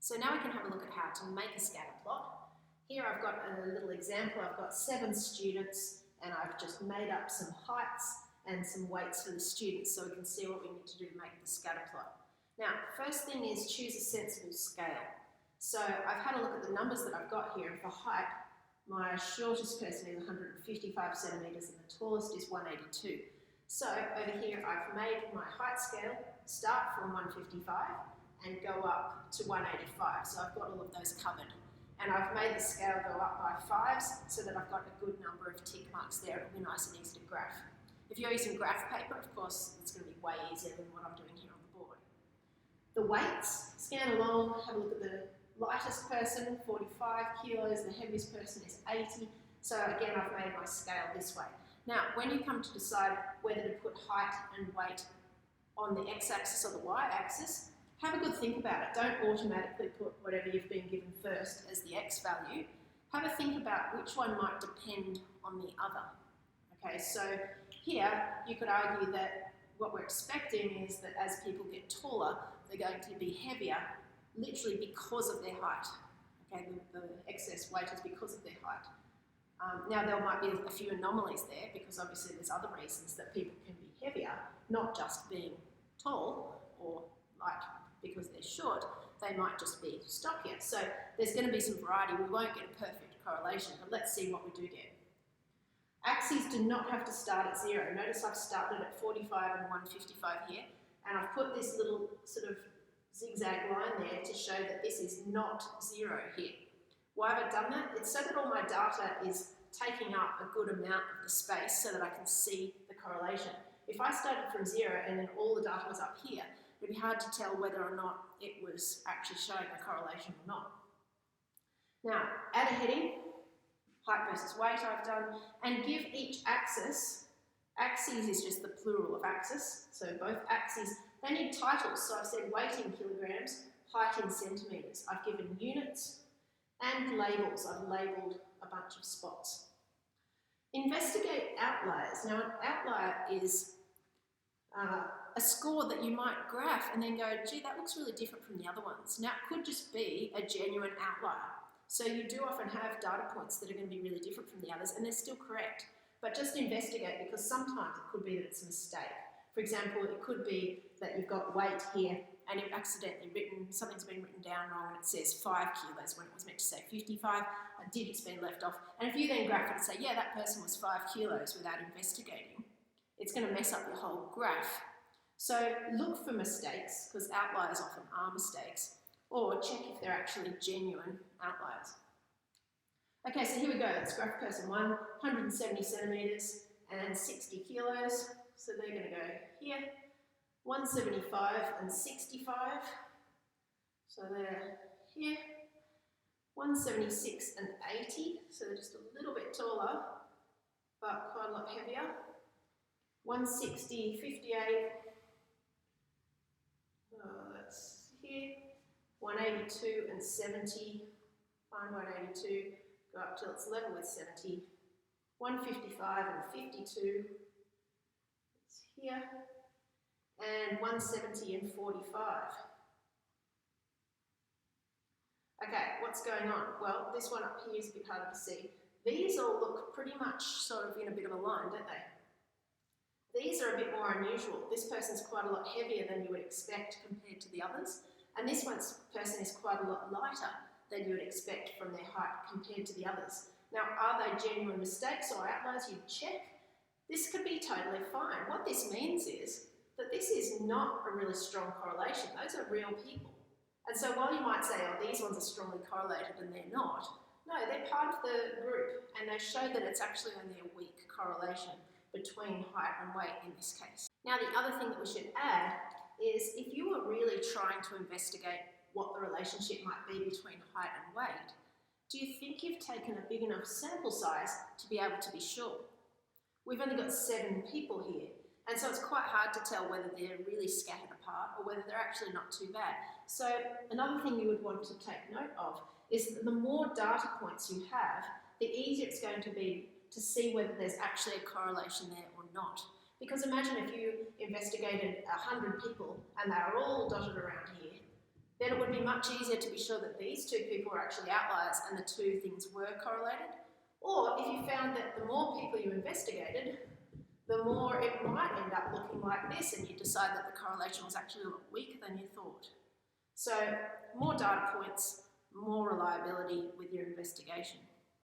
So now we can have a look at how to make a scatter plot. Here I've got a little example. I've got 7 students and I've just made up some heights and some weights for the students so we can see what we need to do to make the scatter plot. Now, first thing is choose a sensible scale. So I've had a look at the numbers that I've got here, and for height, my shortest person is 155 centimetres and the tallest is 182. So over here I've made my height scale start from 155 and go up to 185. So I've got all of those covered. And I've made the scale go up by 5s so that I've got a good number of tick marks there. It'll be nice and easy to graph. If you're using graph paper, of course, it's going to be way easier than what I'm doing here on the board. The weights, scan along, have a look at the lightest person, 45 kilos, the heaviest person is 80. So again, I've made my scale this way. Now, when you come to decide whether to put height and weight on the x-axis or the y-axis, have a good think about it. Don't automatically put whatever you've been given first as the x value. Have a think about which one might depend on the other. Okay, so here you could argue that what we're expecting is that as people get taller, they're going to be heavier, literally because of their height. Okay, the excess weight is because of their height. Now there might be a few anomalies there because obviously there's other reasons that people can be heavier, not just being tall or like because they're short, they might just be stockier. So there's going to be some variety. We won't get a perfect correlation, but let's see what we do get. Axes do not have to start at 0. Notice I've started at 45 and 155 here, and I've put this little sort of zigzag line there to show that this is not 0 here. Why have I done that? It's so that all my data is taking up a good amount of the space so that I can see the correlation. If I started from 0 and then all the data was up here, it'd be hard to tell whether or not it was actually showing a correlation or not. Now, add a heading, height versus weight I've done, and give each axis, axes is just the plural of axis, so both axes, they need titles. So I've said weight in kilograms, height in centimetres. I've given units and labels. I've labelled a bunch of spots. Investigate outliers. Now, an outlier is a score that you might graph and then go, gee, that looks really different from the other ones. Now, it could just be a genuine outlier. So you do often have data points that are going to be really different from the others, and they're still correct. But just investigate, because sometimes it could be that it's a mistake. For example, it could be that you've got weight here and you've accidentally written, something's been written down wrong and it says 5 kilos when it was meant to say 55, a digit's been left off. And if you then graph it and say, yeah, that person was 5 kilos without investigating, it's going to mess up your whole graph. So look for mistakes, because outliers often are mistakes, or check if they're actually genuine outliers. Okay, so here we go. Let's graph person 1, 170 centimetres and 60 kilos. So they're going to go here. 175 and 65. So they're here. 176 and 80. So they're just a little bit taller, but quite a lot heavier. 160, 58. That's here. 182 and 70. Find 182. Go up till it's level with 70. 155 and 52. It's here. And 170 and 45. Okay, what's going on? Well, this one up here is a bit harder to see. These all look pretty much sort of in a bit of a line, don't they? These are a bit more unusual. This person's quite a lot heavier than you would expect compared to the others, and this person is quite a lot lighter than you would expect from their height compared to the others. Now, are they genuine mistakes or outliers? You check. This could be totally fine. What this means is that this is not a really strong correlation. Those are real people. And so while you might say, oh, these ones are strongly correlated and they're not, no, they're part of the group and they show that it's actually only a weak correlation between height and weight in this case. Now, the other thing that we should add is if you were really trying to investigate what the relationship might be between height and weight, do you think you've taken a big enough sample size to be able to be sure? We've only got 7 people here, and so it's quite hard to tell whether they're really scattered apart or whether they're actually not too bad. So another thing you would want to take note of is that the more data points you have, the easier it's going to be to see whether there's actually a correlation there or not. Because imagine if you investigated 100 people and they are all dotted around here, then it would be much easier to be sure that these two people were actually outliers and the two things were correlated. Or if you found that the more people you investigated, the more it might end up looking like this, and you decide that the correlation was actually a lot weaker than you thought. So more data points, more reliability with your investigation.